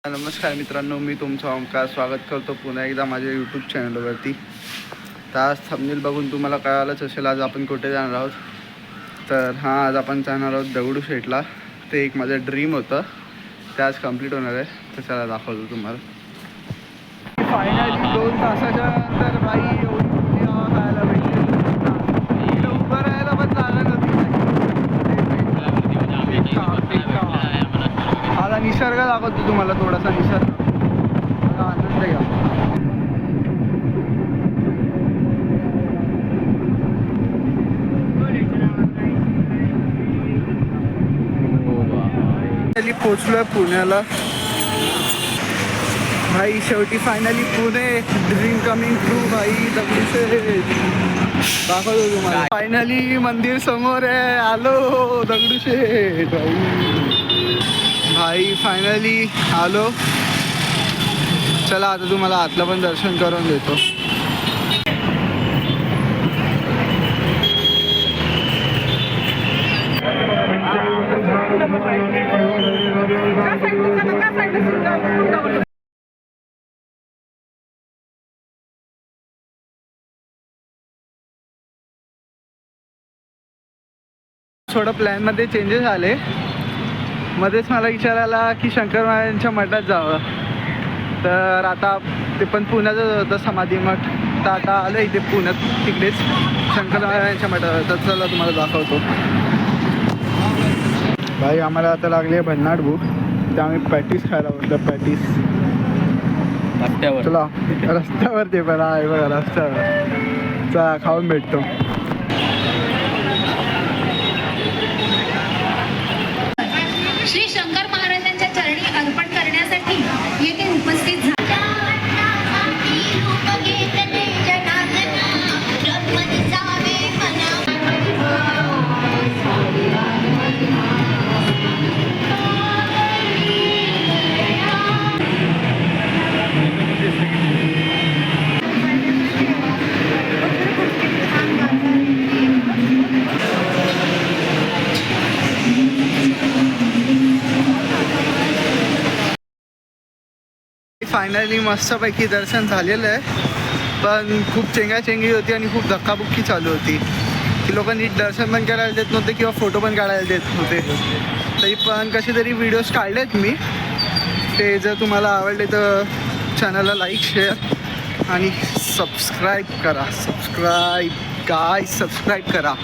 नमस्कार मित्रांनो, मी तुमचा ओंकार स्वागत करतो पुन्हा एकदा माझ्या यूट्यूब चॅनलवरती. तर आज थंबनेल बघून तुम्हाला कळालंच असेल आज आपण कुठे जाणार आहोत. तर आज आपण जाणार आहोत दगडूशेठला. ते एक माझं ड्रीम होतं, ते आज कंप्लीट होणार आहे. तर चला दाखवतो तुम्हाला. फायनली 2 तासाच्या नंतर बाई एवढी खायला भेटली. उभं राहायला पण जागा नव्हती. आता निसर्ग दाखवतो तुम्हाला, थोडासा निसर्ग आनंद घ्या. पोचलोय पुण्याला भाई. शेवटी finally Pune, dream coming true भाई. दगडूशेठ दाखवतो तुम्हाला. फायनली मंदिर समोर आहे. आलो दगडूशेठ भाई. फायनली आलो. चला आता तुम्हाला आतलं पण दर्शन करून देतो. थोडं प्लॅनमध्ये चेंजेस आले. मध्येच मला विचारायला की शंकर महाराजांच्या मठात जावं. तर आता ते पण पुण्यातच होतं समाधी मठ. तर आता आलं इथे पुण्यात, तिकडेच शंकर महाराजांच्या मठात. तर चला तुम्हाला दाखवतो भाई. आम्हाला आता लागली आहे भन्नाट भूक, तर आम्ही पॅटीस खायला बसलो. पॅटीस चला रस्त्यावर, ते पण आहे बघा रस्त्यावर. चला खाऊन भेटतो. श्री शंकर महाराजांच्या चरणी अर्पण करण्यासाठी येथे उपस्थित झाले. फायनली मस्तपैकी दर्शन झालेलं आहे. पण खूप चेंगाचेंगी होती आणि खूप धक्काबुक्की चालू होती. की लोक नीट दर्शन पण करायला देत नव्हते किंवा फोटो पण काढायला देत नव्हते. तरी पण कसे तरी व्हिडिओज काढलेत मी. ते जर तुम्हाला आवडले तर चॅनलला लाईक, शेअर आणि सबस्क्राईब करा. सबस्क्राईब करा.